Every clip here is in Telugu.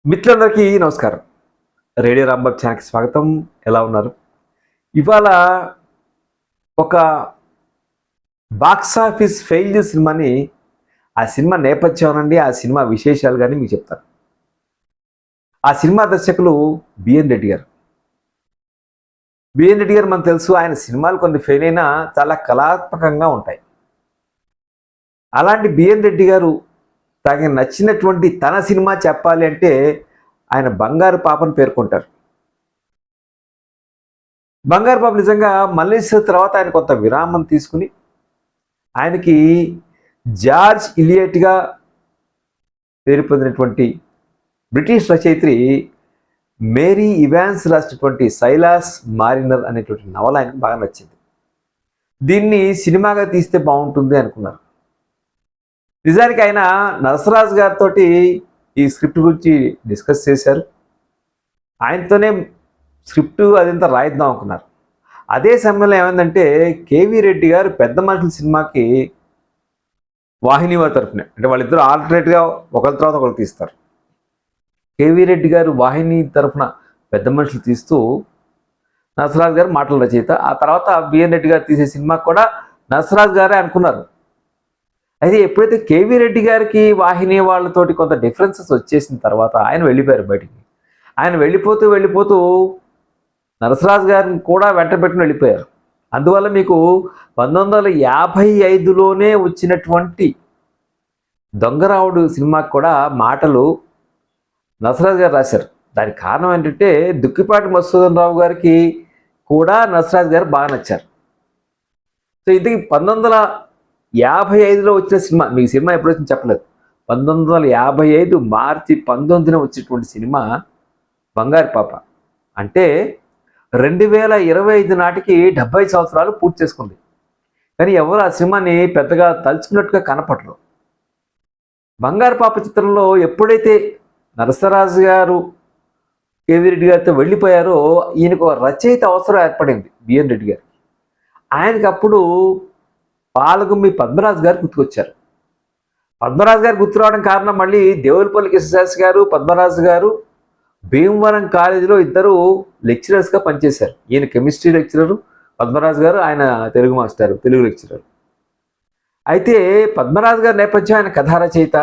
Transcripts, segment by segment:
మిత్రులందరికీ నమస్కారం. రేడియో రాంబాబు ఛానల్‌కి స్వాగతం. ఎలా ఉన్నారు? ఇవాళ ఒక బాక్స్ ఆఫీస్ ఫెయిల్యూర్ సినిమాని, ఆ సినిమా నేపథ్యం అనండి, ఆ సినిమా విశేషాలు గాని మీకు చెప్తాను. ఆ సినిమా దర్శకులు బిఎన్ రెడ్డి గారు. బిఎన్ రెడ్డి గారు మనకు తెలుసు, ఆయన సినిమాలు కొన్ని ఫెయిల్ అయినా చాలా కళాత్మకంగా ఉంటాయి. అలాంటి బిఎన్ రెడ్డి గారు తనకి నచ్చినటువంటి తన సినిమా చెప్పాలి అంటే ఆయన 'బంగారు పాప'ని పేర్కొంటారు. 'బంగారు పాప' నిజంగా మల్లేశ్వరి తర్వాత ఆయన కొంత విరామం తీసుకుని, ఆయనకి జార్జ్ ఇలియట్‌గా పేరు పొందినటువంటి బ్రిటిష్ రచయిత్రి మేరీ ఇవాన్స్ రాసినటువంటి 'సైలాస్ మారినర్' అనేటువంటి నవల ఆయనకు బాగా నచ్చింది. దీన్ని సినిమాగా తీస్తే బాగుంటుంది అనుకున్నారు. నిజానికి ఆయన నరసరాజు గారితోటి ఈ స్క్రిప్ట్ గురించి డిస్కస్ చేశారు. ఆయనతోనే స్క్రిప్ట్ అదంతా రాయిద్దాం అనుకున్నారు. అదే సమయంలో ఏమైందంటే కేవీ రెడ్డి గారు 'పెద్ద మనుషులు' సినిమాకి వాహిని వారి తరఫున, అంటే వాళ్ళిద్దరూ ఆల్టర్నేట్గా ఒకరి తర్వాత ఒకరు తీస్తారు. కేవీ రెడ్డి గారు వాహిని తరఫున 'పెద్ద మనుషులు' తీస్తూ నరసరాజు గారు మాటల రచయిత. ఆ తర్వాత బిఎన్ రెడ్డి గారు తీసే సినిమాకి కూడా నరసరాజు గారే అనుకున్నారు. అయితే ఎప్పుడైతే కేవీ రెడ్డి గారికి వాహిని వాళ్ళతోటి కొంత డిఫరెన్సెస్ వచ్చేసిన తర్వాత ఆయన వెళ్ళిపోయారు బయటికి. ఆయన వెళ్ళిపోతూ నరసరాజు గారిని కూడా వెంట పెట్టుకుని వెళ్ళిపోయారు. అందువల్ల మీకు 1955లోనే వచ్చినటువంటి 'దొంగరావుడు' సినిమాకి కూడా మాటలు నరసరాజు గారు రాశారు. దానికి కారణం ఏంటంటే దుక్కిపాటి మధుసూదన్ రావు గారికి కూడా నరసరాజు గారు బాగా నచ్చారు. సో ఇంతకీ 1955లో వచ్చిన సినిమా, మీకు సినిమా ఎప్పుడు వచ్చింది చెప్పలేదు. 1955 మార్చి 19న వచ్చినటువంటి సినిమా 'బంగారు పాప'. అంటే 2025 నాటికి 70 సంవత్సరాలు పూర్తి చేసుకుంది. కానీ ఎవరు ఆ సినిమాని పెద్దగా తలుచుకున్నట్టుగా కనపడరు. 'బంగారు పాప' చిత్రంలో ఎప్పుడైతే నరసరాజు గారు కేవీ రెడ్డి గారితో వెళ్ళిపోయారో ఈయనకు ఒక రచయిత అవసరం ఏర్పడింది బిఎన్ రెడ్డి గారు. ఆయనకి అప్పుడు పాలగుమ్మి పద్మరాజు గారు గుర్తుకొచ్చారు. పద్మరాజు గారు గుర్తు రావడం కారణం మళ్ళీ దేవులపల్లి కృష్ణశాస్త్రి గారు, పద్మరాజు గారు భీమవరం కాలేజీలో ఇద్దరు లెక్చరర్స్గా పనిచేశారు. ఈయన కెమిస్ట్రీ లెక్చరరు, పద్మరాజు గారు ఆయన తెలుగు మాస్టారు, తెలుగు లెక్చరర్. అయితే పద్మరాజు గారి నేపథ్యం ఆయన కథా రచయిత.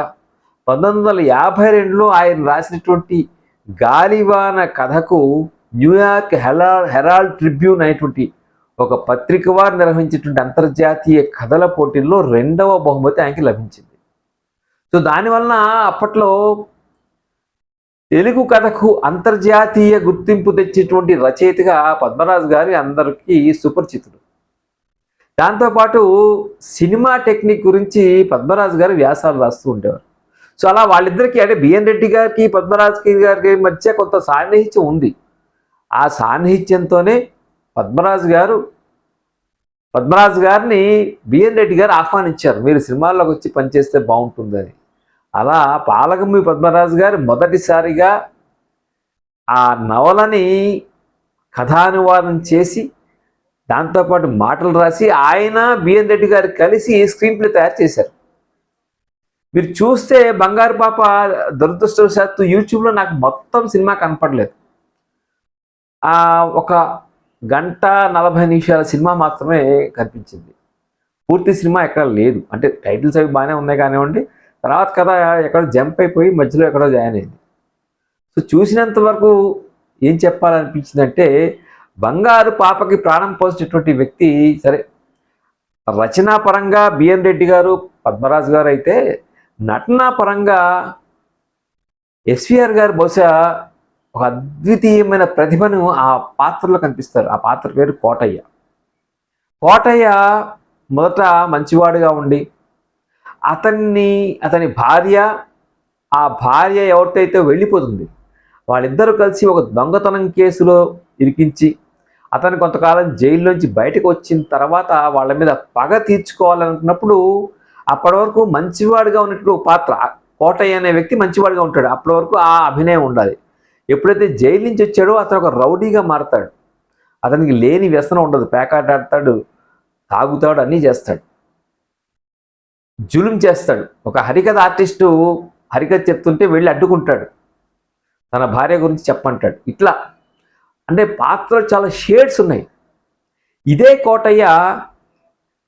1952లో ఆయన రాసినటువంటి 'గాలివాన' కథకు న్యూయార్క్ హెరాల్డ్ ట్రిబ్యూన్ అనేటువంటి ఒక పత్రిక వారు నిర్వహించేటువంటి అంతర్జాతీయ కథల పోటీల్లో 2వ బహుమతి ఆయనకి లభించింది. సో దానివలన అప్పట్లో తెలుగు కథకు అంతర్జాతీయ గుర్తింపు తెచ్చేటువంటి రచయితగా పద్మరాజు గారి అందరికీ సుపరిచితుడు. దాంతోపాటు సినిమా టెక్నిక్ గురించి పద్మరాజు గారు వ్యాసాలు రాస్తూ ఉండేవారు. సో అలా వాళ్ళిద్దరికీ, అంటే బిఎన్ రెడ్డి గారికి పద్మరాజు గారికి మధ్య కొంత సాన్నిహిత్యం ఉంది. ఆ సాన్నిహిత్యంతోనే పద్మరాజు గారిని బిఎన్ రెడ్డి గారు ఆహ్వానించారు, మీరు సినిమాల్లోకి వచ్చి పనిచేస్తే బాగుంటుందని. అలా పాలగుమ్మి పద్మరాజు గారు మొదటిసారిగా ఆ నవలని కథానువాదం చేసి, దాంతోపాటు మాటలు రాసి ఆయన బిఎన్ రెడ్డి గారు కలిసి స్క్రీన్ ప్లే తయారు చేశారు. మీరు చూస్తే 'బంగారు పాప' దురదృష్టవశాత్తు యూట్యూబ్లో నాకు మొత్తం సినిమా కనపడలేదు. ఒక 1:40 సినిమా మాత్రమే కనిపించింది. పూర్తి సినిమా ఎక్కడ లేదు. అంటే టైటిల్స్ అవి బాగానే ఉన్నాయి కానివ్వండి, తర్వాత కథ ఎక్కడో జంప్ అయిపోయి మధ్యలో ఎక్కడో జాయిన్ అయింది. సో చూసినంత వరకు ఏం చెప్పాలనిపించిందంటే, 'బంగారు పాప'కి ప్రాణం పోసినటువంటి వ్యక్తి సరే, రచనా పరంగా బిఎన్ రెడ్డి గారు, పద్మరాజు గారు అయితే, నటనా పరంగా ఎస్వీఆర్ గారు బహుశా ఒక అద్వితీయమైన ప్రతిభను ఆ పాత్రలో కనిపిస్తారు. ఆ పాత్ర పేరు కోటయ్య. కోటయ్య మొదట మంచివాడుగా ఉండి, అతని భార్య, ఆ భార్య ఎవరితో అయితే వెళ్ళిపోతుంది, వాళ్ళిద్దరూ కలిసి ఒక దొంగతనం కేసులో ఇరికించి, అతను కొంతకాలం జైల్లోంచి బయటకు వచ్చిన తర్వాత వాళ్ళ మీద పగ తీర్చుకోవాలనుకున్నప్పుడు, అప్పటి వరకు మంచివాడుగా ఉన్నటువంటి ఒక పాత్ర, కోటయ్య అనే వ్యక్తి మంచివాడుగా ఉంటాడు. అప్పటి వరకు ఆ అభినయం ఉండాలి. ఎప్పుడైతే జైలు నుంచి వచ్చాడో అతను ఒక రౌడీగా మారతాడు. అతనికి లేని వ్యసనం ఉండదు, పేకాట ఆడతాడు, తాగుతాడు, అన్నీ చేస్తాడు, జులుం చేస్తాడు. ఒక హరికథ ఆర్టిస్టు హరికథ చెప్తుంటే వెళ్ళి అడ్డుకుంటాడు. తన భార్య గురించి చెప్పంటాడు. ఇట్లా అంటే పాత్రలో చాలా షేడ్స్ ఉన్నాయి. ఇదే కోటయ్య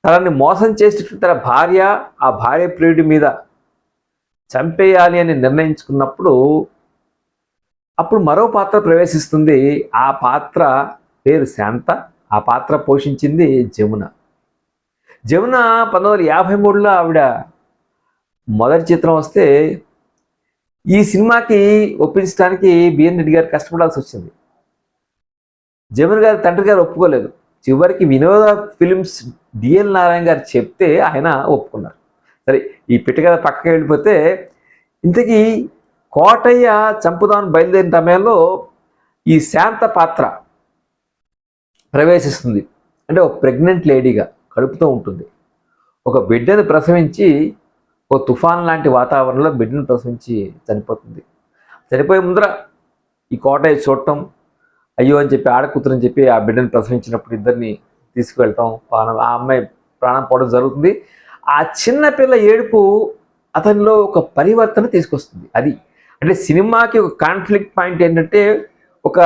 తనని మోసం చేసేటటువంటి తన భార్య, ఆ భార్య ప్రియుడి మీద చంపేయాలి అని నిర్ణయించుకున్నప్పుడు అప్పుడు మరో పాత్ర ప్రవేశిస్తుంది. ఆ పాత్ర పేరు శాంత. ఆ పాత్ర పోషించింది జమున. జమున 1953లో ఆవిడ మొదటి చిత్రం వస్తే ఈ సినిమాకి ఒప్పించడానికి బిఎన్ రెడ్డి గారు కష్టపడాల్సి వచ్చింది. జమున గారి తండ్రి గారు ఒప్పుకోలేదు. చివరికి వినోద ఫిలిమ్స్ డిఎల్ నారాయణ గారు చెప్తే ఆయన ఒప్పుకున్నారు. సరే, ఈ పిట్టకథ పక్కకి వెళ్ళిపోతే ఇంతకీ కోటయ్య చంపుదామని బయలుదేరిన సమయంలో ఈ శాంత పాత్ర ప్రవేశిస్తుంది. అంటే ఒక ప్రెగ్నెంట్ లేడీగా కడుపుతూ ఉంటుంది. ఒక బిడ్డను ప్రసవించి ఒక తుఫాన్ లాంటి వాతావరణంలో బిడ్డను ప్రసవించి చనిపోతుంది. చనిపోయే ముందర ఈ కోటయ్య చూడటం, అయ్యో అని చెప్పి ఆడకూతురని చెప్పి ఆ బిడ్డను ప్రసవించినప్పుడు ఇద్దరిని తీసుకువెళ్ళటం, ఆ అమ్మాయి ప్రాణం పోవడం జరుగుతుంది. ఆ చిన్న పిల్ల ఏడుపు అతనిలో ఒక పరివర్తన తీసుకొస్తుంది. అది అంటే సినిమాకి ఒక కాన్ఫ్లిక్ట్ పాయింట్ ఏంటంటే, ఒక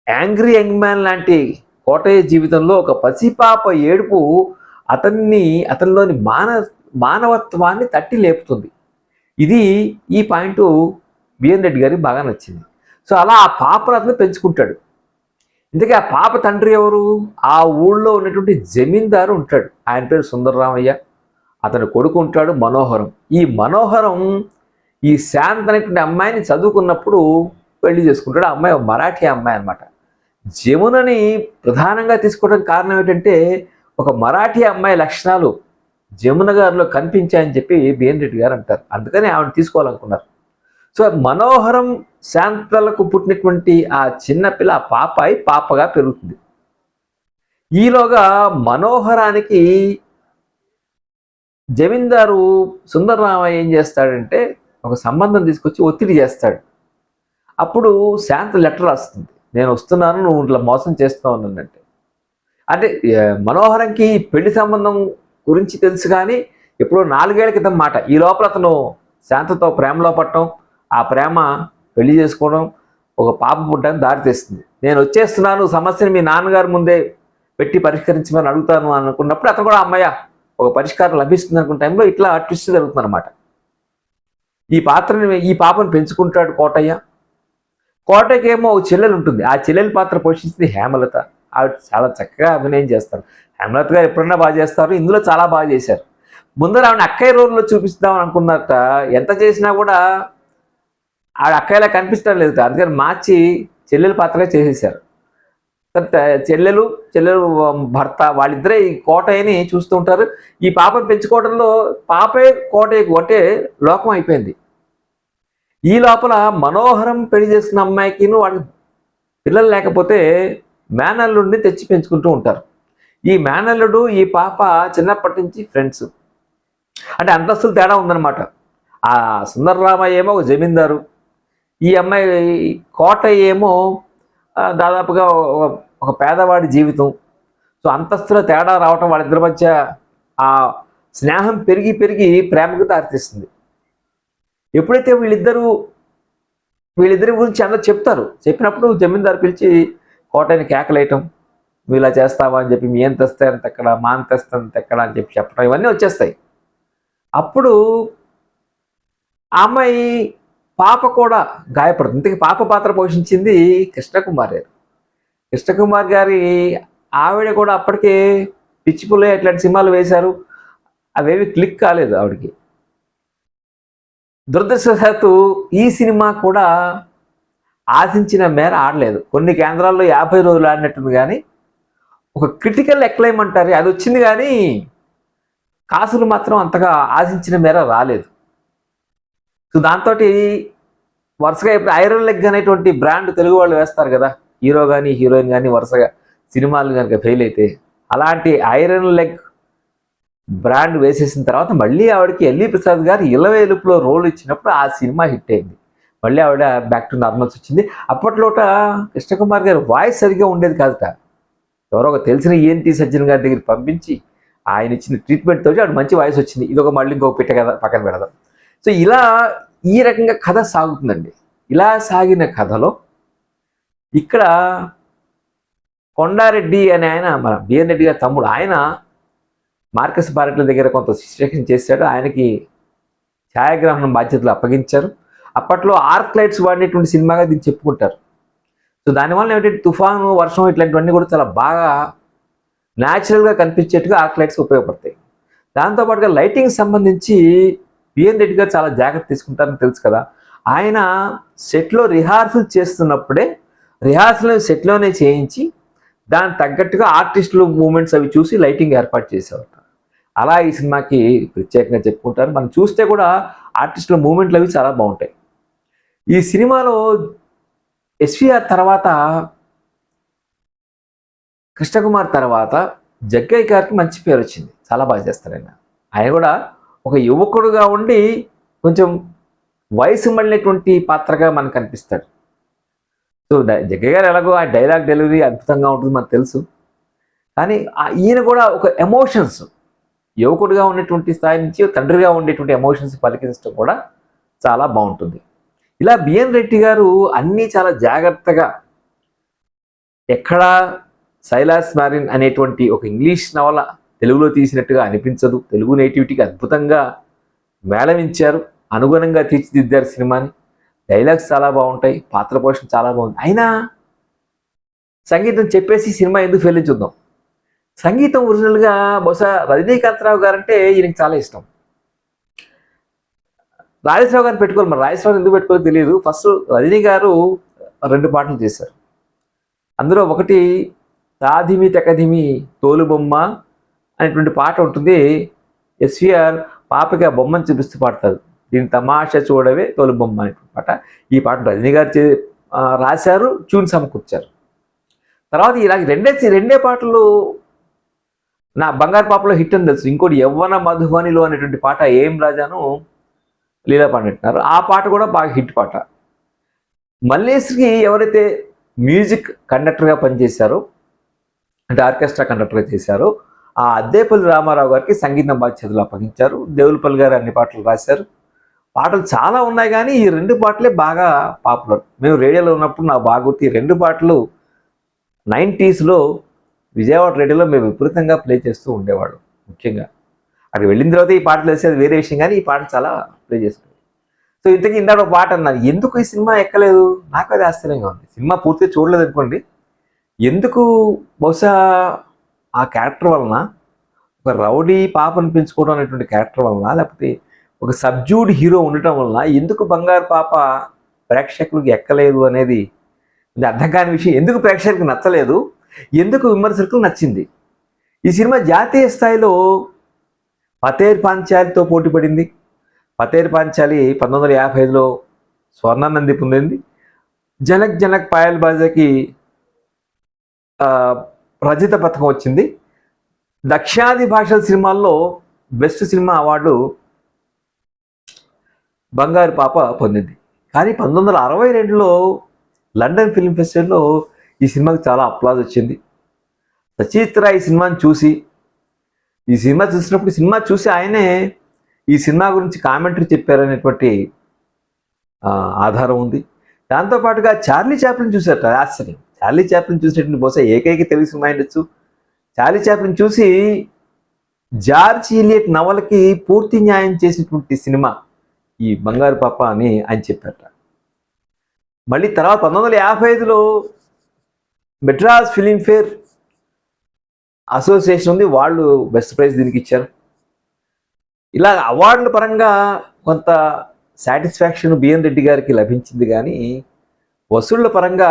యాంగ్రీ యంగ్ మ్యాన్ లాంటి కోటయ్య జీవితంలో ఒక పసిపాప ఏడుపు అతనిలోని మానవత్వాన్ని తట్టి లేపుతుంది. ఇది ఈ పాయింట్ బిఎన్ రెడ్డి గారికి బాగా నచ్చింది. సో అలా ఆ పాపను అతను పెంచుకుంటాడు. ఇంతకీ ఆ పాప తండ్రి ఎవరు? ఆ ఊళ్ళో ఉన్నటువంటి జమీందారు ఉంటాడు. ఆయన పేరు సుందరరామయ్య. అతని కొడుకు ఉంటాడు మనోహరం. ఈ మనోహరం ఈ శాంత్ అనేటువంటి అమ్మాయిని చదువుకున్నప్పుడు పెళ్లి చేసుకుంటాడు. ఆ అమ్మాయి మరాఠీ అమ్మాయి అనమాట. జమునని ప్రధానంగా తీసుకోవడం కారణం ఏంటంటే, ఒక మరాఠీ అమ్మాయి లక్షణాలు జమున గారిలో కనిపించాయని చెప్పి బిఎన్ రెడ్డి గారు అంటారు. అందుకని ఆవిడ తీసుకోవాలనుకున్నారు. సో మనోహరం శాంతలకు పుట్టినటువంటి ఆ చిన్నపిల్ల పాపగా పెరుగుతుంది. ఈలోగా మనోహరానికి జమీందారు సుందరరామయ్య ఏం చేస్తాడంటే ఒక సంబంధం తీసుకొచ్చి ఒత్తిడి చేస్తాడు. అప్పుడు శాంత లెటర్ రాస్తుంది, నేను వస్తున్నాను, నువ్వు ఇట్లా మోసం చేస్తున్నావు అన్నట్టు. అంటే మనోహరంకి పెళ్లి సంబంధం గురించి తెలుసు, కానీ ఎప్పుడో 4 ఏళ్ల క్రితం మాట. ఈ లోపల అతను శాంతతో ప్రేమలో పట్టడం, ఆ ప్రేమ పెళ్లి చేసుకోవడం, ఒక పాప పుట్టడానికి దారితీస్తుంది. నేను వచ్చేస్తున్నాను, సమస్యని మీ నాన్నగారి ముందే పెట్టి పరిష్కరించమని అడుగుతాను అనుకున్నప్పుడు అతను కూడా అమ్మయ్య ఒక పరిష్కారం లభిస్తుంది అనుకున్న టైంలో ఇట్లా ట్విస్ట్ జరుగుతుంది అనమాట. ఈ పాపను పెంచుకుంటాడు కోటయ్య. కోటయ్యకి ఏమో ఒక చెల్లెలు ఉంటుంది. ఆ చెల్లెల పాత్ర పోషించింది హేమలత. ఆవిడ చాలా చక్కగా అభినయం చేస్తారు. హేమలత గారు ఎప్పుడన్నా బాగా చేస్తారు, ఇందులో చాలా బాగా చేశారు. ముందర ఆవిడ అక్కయ్య రోల్లో చూపిస్తాం అనుకున్నాక ఎంత చేసినా కూడా ఆవిడ అక్కయ్యలా కనిపించడం లేదు. అందుకని మార్చి చెల్లెల పాత్రగా చేసేసారు. చెల్లెలు భర్త వాళ్ళిద్దరే ఈ కోటయ్యని చూస్తూ ఉంటారు. ఈ పాపను పెంచుకోవడంలో పాపే కోటయ్యకు ఒకటే లోకం అయిపోయింది. ఈ లోపల మనోహరం పెళ్లి చేసిన అమ్మాయికిను వాడి పిల్లలు లేకపోతే మేనల్లుడిని తెచ్చి పెంచుకుంటూ ఉంటారు. ఈ మేనల్లుడు ఈ పాప చిన్నప్పటి నుంచి ఫ్రెండ్స్. అంటే అంతస్తులు తేడా ఉందన్నమాట. ఆ సుందరరామయ్య ఏమో ఒక జమీందారు, ఈ అమ్మాయి కోటయ్య ఏమో దాదాపుగా ఒక పేదవాడి జీవితం. సో అంతస్తుల తేడా రావటం వాళ్ళిద్దరి మధ్య ఆ స్నేహం పెరిగి ప్రేమకు దారితీస్తుంది. ఎప్పుడైతే వీళ్ళిద్దరి గురించి అందరూ చెప్తారు, చెప్పినప్పుడు జమీందారు పిలిచి కోటయ్యని కేకలేయటం, నువ్వు ఇలా చేస్తావా అని చెప్పి, మీ ఏం తెస్తే అంత ఎక్కడ, మా అంత తెస్తే అంత ఎక్కడ అని చెప్పి చెప్పడం, ఇవన్నీ వచ్చేస్తాయి. అప్పుడు ఆ అమ్మాయి పాప కూడా గాయపడుతుంది. ఇంతకీ పాప పాత్ర పోషించింది కృష్ణకుమార్ గారు. కృష్ణకుమార్ గారి ఆవిడ కూడా అప్పటికే పిచ్చి పుల్ల ఇట్లాంటి సినిమాలు వేశారు, అవేవి క్లిక్ కాలేదు ఆవిడకి. దురదృష్టవశాత్తు ఈ సినిమా కూడా ఆశించిన మేర ఆడలేదు. కొన్ని కేంద్రాల్లో 50 రోజులు ఆడినట్టుంది, కానీ ఒక క్రిటికల్ ఎక్లైమ్ అంటారు అది వచ్చింది, కానీ కాసులు మాత్రం అంతగా ఆశించిన మేర రాలేదు. సో దాంతో వరుసగా ఇప్పుడు ఐరన్ లెగ్ అనేటువంటి బ్రాండ్ తెలుగు వాళ్ళు వేస్తారు కదా, హీరో కానీ హీరోయిన్ కానీ వరుసగా సినిమాలు కనుక ఫెయిల్ అయితే, అలాంటి ఐరన్ లెగ్ బ్రాండ్ వేసేసిన తర్వాత మళ్ళీ ఆవిడకి ఎల్వి ప్రసాద్ గారు ఇలవేలుపులో రోల్ ఇచ్చినప్పుడు ఆ సినిమా హిట్ అయింది. మళ్ళీ ఆవిడ బ్యాక్ టు నార్మల్స్ వచ్చింది. అప్పట్లోట కృష్ణకుమార్ గారు వాయిస్ సరిగ్గా ఉండేది కాదుట. ఎవరో ఒక తెలిసిన ఈఎన్టీ సజ్జన్ గారి దగ్గరికి పంపించి ఆయన ఇచ్చిన ట్రీట్మెంట్ తోటి ఆవిడ మంచి వాయిస్ వచ్చింది. ఇదొక మళ్ళీ ఇంకొక పిట్ట కథ పక్కన పెడదాం. సో ఇలా ఈ రకంగా కథ సాగుతుందండి. ఇలా సాగిన కథలో ఇక్కడ కొండారెడ్డి అనే ఆయన, మన బిఎన్ రెడ్డి గారి తమ్ముడు, ఆయన మార్కస్ బారెట్ల దగ్గర కొంత శిక్షణ చేశాడు. ఆయనకి ఛాయాగ్రహణం బాధ్యతలు అప్పగించారు. అప్పట్లో ఆర్క్ లైట్స్ వాడినటువంటి సినిమాగా దీన్ని చెప్పుకుంటారు. సో దానివల్ల ఏమిటంటే తుఫాను, వర్షం ఇట్లాంటివన్నీ కూడా చాలా బాగా న్యాచురల్గా కనిపించేట్టుగా ఆర్క్ లైట్స్ ఉపయోగపడతాయి. దాంతోపాటుగా లైటింగ్ సంబంధించి బిఎన్ రెడ్డి గారు చాలా జాగ్రత్త తీసుకుంటారని తెలుసు కదా. ఆయన సెట్లో రిహార్సల్ చేస్తున్నప్పుడే రిహార్సల్ సెట్లోనే చేయించి దానికి తగ్గట్టుగా ఆర్టిస్టులు మూమెంట్స్ అవి చూసి లైటింగ్ ఏర్పాటు చేసేవారు. అలా ఈ సినిమాకి ప్రత్యేకంగా చెప్పుకుంటారు. మనం చూస్తే కూడా ఆర్టిస్టుల మూమెంట్లు అవి చాలా బాగుంటాయి. ఈ సినిమాలో ఎస్వీఆర్ తర్వాత, కృష్ణకుమార్ తర్వాత జగ్గయ్య గారికి మంచి పేరు వచ్చింది. చాలా బాగా చేస్తారు ఆయన. ఆయన కూడా ఒక యువకుడుగా ఉండి కొంచెం వయసు మళ్ళినటువంటి పాత్రగా మనకు కనిపిస్తాడు. సో జగ్గయ్య గారు ఎలాగో ఆ డైలాగ్ డెలివరీ అద్భుతంగా ఉంటుంది మనకు తెలుసు. కానీ ఈయన కూడా ఒక ఎమోషన్స్, యువకుడిగా ఉన్నటువంటి స్థాయి నుంచి తండ్రిగా ఉండేటువంటి ఎమోషన్స్ పలికించడం కూడా చాలా బాగుంటుంది. ఇలా బిఎన్ రెడ్డి గారు అన్నీ చాలా జాగ్రత్తగా, ఎక్కడా సైలాస్ మ్యారిన్ అనేటువంటి ఒక ఇంగ్లీష్ నవల తెలుగులో తీసినట్టుగా అనిపించదు. తెలుగు నేటివిటీకి అద్భుతంగా మేళవించారు, అనుగుణంగా తీర్చిదిద్దారు సినిమాని. డైలాగ్స్ చాలా బాగుంటాయి, పాత్ర పోషణ చాలా బాగుంది. అయినా సంగీతం చెప్పేసి సినిమా ఎందుకు ఫెయిల్ చూద్దాం. సంగీతం ఒరిజినల్గా బహుశా రజనీకాంతరావు గారంటే ఈయనకి చాలా ఇష్టం. రాజేశ్వరరావు గారిని పెట్టుకోవాలి, మరి రాజేశ్వరరావు ఎందుకు పెట్టుకోవాలో తెలియదు. ఫస్ట్ రజనీ గారు 2 పాటలు చేశారు. అందులో ఒకటి తాధిమి తెకధిమి తోలుబొమ్మ అనేటువంటి పాట ఉంటుంది. ఎస్వీఆర్ పాపకి ఆ బొమ్మను చూపిస్తూ పాడతారు. దీని తమాషా చూడవే తోలుబొమ్మ అనేటువంటి పాట. ఈ పాట రజనీ గారు రాశారు, ట్యూన్ సమకూర్చారు. తర్వాత ఇలాగ రెండే పాటలు నా బంగారు పాపలో హిట్ అని తెలుసు. ఇంకోటి యవ్వన మధుబనిలో అనేటువంటి పాట ఏం రాజాను లీలా పాడినట్టున్నారు. ఆ పాట కూడా బాగా హిట్ పాట. మల్లేశ్వరికి ఎవరైతే మ్యూజిక్ కండక్టర్గా పనిచేశారో, అంటే ఆర్కెస్ట్రా కండక్టర్గా చేశారో, ఆ అద్దేపల్లి రామారావు గారికి సంగీతం బాధ్యతలు అప్పగించారు. దేవులపల్లి గారు అన్ని పాటలు రాశారు. పాటలు చాలా ఉన్నాయి, కానీ ఈ 2 పాటలే బాగా పాపులర్. మేము రేడియోలో ఉన్నప్పుడు నాకు బాగా గుర్తు. ఈ 2 పాటలు 90స్లో విజయవాడ రేడియోలో మేము విపరీతంగా ప్లే చేస్తూ ఉండేవాళ్ళం. ముఖ్యంగా అక్కడ వెళ్ళిన తర్వాత ఈ పాటలు వేసేది వేరే విషయం, కానీ ఈ పాట చాలా ప్లే చేస్తుంది. సో ఇంతకీ ఇందాక ఒక పాట అన్నారు, ఎందుకు ఈ సినిమా ఎక్కలేదు? నాకు అది ఆశ్చర్యంగా ఉంది. సినిమా పూర్తిగా చూడలేదు అనుకోండి. ఎందుకు? బహుశా ఆ క్యారెక్టర్ వలన, ఒక రౌడీ పాపను పెంచుకోవడం అనేటువంటి క్యారెక్టర్ వలన, లేకపోతే ఒక సబ్జ్యూడ్ హీరో ఉండటం వలన ఎందుకు బంగారు పాప ప్రేక్షకులకు ఎక్కలేదు అనేది అర్థం కాని విషయం. ఎందుకు ప్రేక్షకులకు నచ్చలేదు, ఎందుకు విమర్శకులకు నచ్చింది? ఈ సినిమా జాతీయ స్థాయిలో పతేర్ పాంచాలితో పోటీ పడింది. పతేర్ పాంచాలి 1955లో స్వర్ణానంది పొందింది. జనక్ జనక్ పాయల్ బాజాకి రజిత పథకం వచ్చింది. దక్షిణాది భాషల సినిమాల్లో బెస్ట్ సినిమా అవార్డు బంగారు పాప పొందింది. కానీ 1962లో లండన్ ఫిల్మ్ ఫెస్టివల్లో ఈ సినిమాకి చాలా అప్లాజ్ వచ్చింది. సచిత్ర ఈ సినిమాని చూసి, ఈ సినిమా చూసినప్పుడు సినిమా చూసి ఆయనే ఈ సినిమా గురించి కామెంటరీ చెప్పారనేటువంటి ఆధారం ఉంది. దాంతోపాటుగా చార్లీ చాప్లిన్ చూశారట. ఆశ్చర్యం, చార్లీ చాప్లిన్ చూసినటువంటి బహుశా ఏకైక తెలుగు సినిమా ఉండొచ్చు. చార్లీ చాప్లిన్ చూసి జార్జ్ ఇలియట్ నవలకి పూర్తి న్యాయం చేసినటువంటి సినిమా ఈ బంగారు పాప అని ఆయన చెప్పారట. మళ్ళీ తర్వాత 1955లో మెడ్రాస్ ఫిలింఫేర్ అసోసియేషన్ ఉంది, వాళ్ళు బెస్ట్ ప్రైజ్ దీనికి ఇచ్చారు. ఇలా అవార్డుల పరంగా కొంత సాటిస్ఫాక్షన్ బిఎన్ రెడ్డి గారికి లభించింది, కానీ వసూళ్ల పరంగా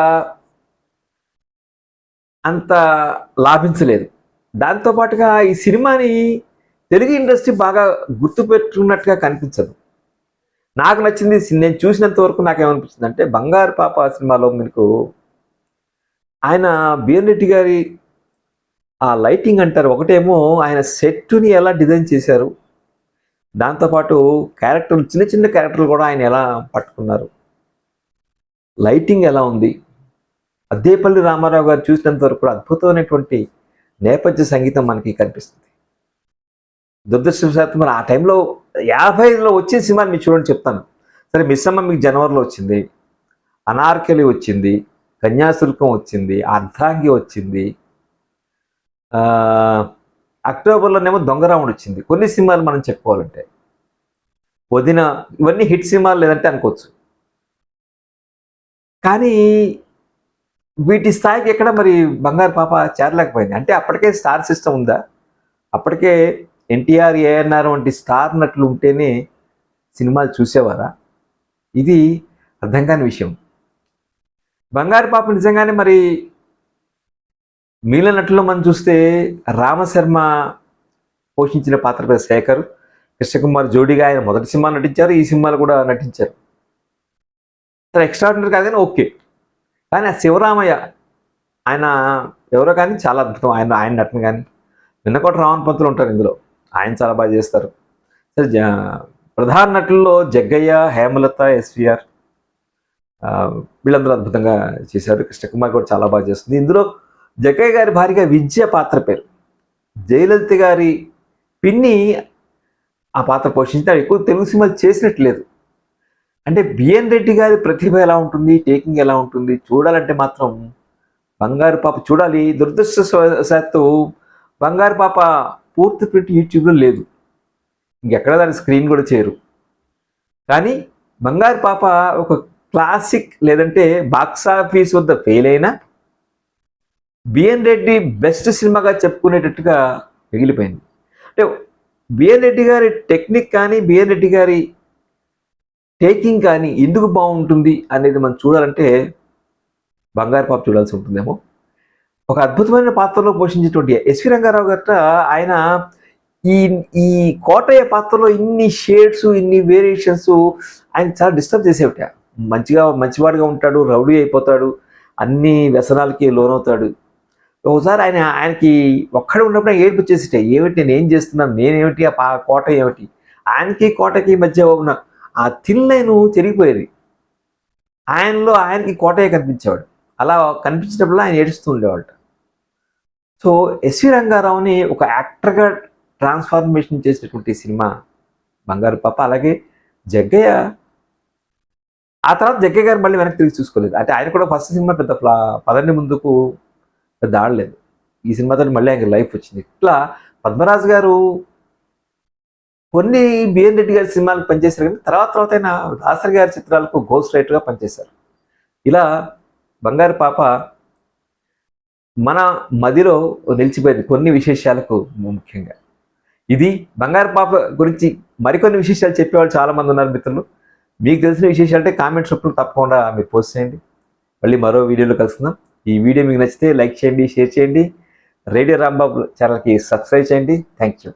అంత లాభించలేదు. దాంతోపాటుగా ఈ సినిమాని తెలుగు ఇండస్ట్రీ బాగా గుర్తుపెట్టుకున్నట్టుగా కనిపించదు. నాకు నచ్చింది, నేను చూసినంత వరకు నాకేమనిపించింది అంటే, బంగారు పాప సినిమాలో మీకు ఆయన బిఎన్ రెడ్డి గారి ఆ లైటింగ్ అంటారు, ఒకటేమో ఆయన సెట్ని ఎలా డిజైన్ చేశారు, దాంతోపాటు క్యారెక్టర్లు, చిన్న చిన్న క్యారెక్టర్లు కూడా ఆయన ఎలా పట్టుకున్నారు, లైటింగ్ ఎలా ఉంది. అద్దేపల్లి రామారావు గారు చూసినంత వరకు కూడా అద్భుతమైనటువంటి నేపథ్య సంగీతం మనకి కనిపిస్తుంది. దురదృష్టవశాత్తు మరి ఆ టైంలో 55లో వచ్చే సినిమాని మీరు చూడండి చెప్తాను. సరే, మిస్సమ్మ మీకు జనవరిలో వచ్చింది, అనార్కలి వచ్చింది, కన్యాశుల్కం వచ్చింది, అర్ధాంగి వచ్చింది, అక్టోబర్లోనేమో దొంగరాముడు వచ్చింది. కొన్ని సినిమాలు మనం చెప్పుకోవాలంటే వదిన, ఇవన్నీ హిట్ సినిమాలు లేదంటే అనుకోవచ్చు. కానీ వీటి స్థాయికి ఎక్కడ మరి బంగారు పాప చేరలేకపోయింది. అంటే అప్పటికే స్టార్ సిస్టమ్ ఉందా? అప్పటికే ఎన్టీఆర్, ఏఎన్ఆర్ వంటి స్టార్ నటులు ఉంటేనే సినిమాలు చూసేవారా? ఇది అర్థం కాని విషయం. బంగారు పాప నిజంగానే మరి మిగిలిన నటుల్లో మనం చూస్తే రామశర్మ పోషించిన పాత్ర శేఖర్, కృష్ణకుమార్ జోడీగా ఆయన మొదటి సినిమాలు నటించారు, ఈ సినిమాలు కూడా నటించారు. ఎక్స్ట్రాడినరీ కాదు కానీ ఓకే. కానీ ఆ శివరామయ్య ఆయన ఎవరో కానీ చాలా అద్భుతం. ఆయన నటన కానీ, నిన్నకోట రావణ పంతులు ఉంటారు ఇందులో, ఆయన చాలా బాగా చేస్తారు. సరే, ప్రధాన నటుల్లో జగ్గయ్య, హేమలత, ఎస్విఆర్ వీళ్ళందరూ అద్భుతంగా చేశారు. కృష్ణకుమార్ కూడా చాలా బాగా చేస్తుంది. ఇందులో జగ్గయ్య గారి భార్యగా విద్య పాత్ర పేరు. జయలలిత గారి పిన్ని ఆ పాత్ర పోషించి ఎక్కువ తెలుగు సినిమాలు చేసినట్లేదు. అంటే బిఎన్ రెడ్డి గారి ప్రతిభ ఎలా ఉంటుంది, టేకింగ్ ఎలా ఉంటుంది చూడాలంటే మాత్రం బంగారు పాప చూడాలి. దురదృష్టవశాత్తు బంగారు పాప పూర్తి ప్రింట్ యూట్యూబ్లో లేదు, ఇంకెక్కడ దాని స్క్రీన్ కూడా చేయరు. కానీ బంగారు పాప ఒక క్లాసిక్, లేదంటే బాక్స్ ఆఫీస్ వద్ద ఫెయిల్ అయినా బిఎన్ రెడ్డి బెస్ట్ సినిమాగా చెప్పుకునేటట్టుగా మిగిలిపోయింది. అంటే బిఎన్ రెడ్డి గారి టెక్నిక్ కానీ, బిఎన్ రెడ్డి గారి టేకింగ్ కానీ ఎందుకు బాగుంటుంది అనేది మనం చూడాలంటే బంగారు పాప చూడాల్సి ఉంటుందేమో. ఒక అద్భుతమైన పాత్రలో పోషించేటువంటి ఎస్వి రంగారావు గారు ఆయన ఈ ఈ కోటయ్య పాత్రలో ఇన్ని షేడ్స్, ఇన్ని వేరియేషన్స్ ఆయన చాలా డిస్టర్బ్ చేసేవిట. మంచివాడిగా ఉంటాడు, రౌడీ అయిపోతాడు, అన్ని వ్యసనాలకి లోనవుతాడు. ఒకసారి ఆయనకి ఒక్కడే ఉన్నప్పుడు ఏడుపు వచ్చేసిట, ఏమిటి నేను ఏం చేస్తున్నాను, నేనేమిటి, ఆ కోట ఏమిటి, ఆయనకి కోటకి మధ్య ఉన్న ఆ థిన్ లైన్ చెరిగిపోయేది. ఆయనకి కోటయ్య కనిపించేవాడు. అలా కనిపించినప్పుడు ఆయన ఏడుస్తూ ఉండేవాడు. సో ఎస్వి రంగారావుని ఒక యాక్టర్గా ట్రాన్స్ఫార్మేషన్ చేసినటువంటి సినిమా బంగారు పాప. అలాగే జగ్గయ్య, ఆ తర్వాత జగ్గయ్య గారు మళ్ళీ వెనక్కి తిరిగి చూసుకోలేదు. అంటే ఆయన కూడా ఫస్ట్ సినిమా పెద్ద పదండి ముందుకు పెద్ద ఆడలేదు. ఈ సినిమాతో మళ్ళీ ఆయనకి లైఫ్ వచ్చింది. ఇట్లా పద్మరాజు గారు కొన్ని బిఎన్ రెడ్డి గారి సినిమాలకు పనిచేశారు, కానీ తర్వాత ఆయన దాసరి గారి చిత్రాలకు గోస్ట్ రైటర్గా పనిచేశారు. ఇలా బంగారు పాప మన మదిలో నిలిచిపోయింది కొన్ని విశేషాలకు ముఖ్యంగా. ఇది బంగారు పాప గురించి మరికొన్ని విశేషాలు చెప్పేవాళ్ళు చాలామంది ఉన్నారు మిత్రులు. మీకు తెలిసిన విశేషాలు అంటే కామెంట్స్ రూపంలో తప్పకుండా మీరు పోస్ట్ చేయండి. మళ్ళీ మరో వీడియోలో కలుసుకుందాం. ఈ వీడియో మీకు నచ్చితే లైక్ చేయండి, షేర్ చేయండి. రేడియో రాంబాబు ఛానల్కి సబ్స్క్రైబ్ చేయండి. Thank you.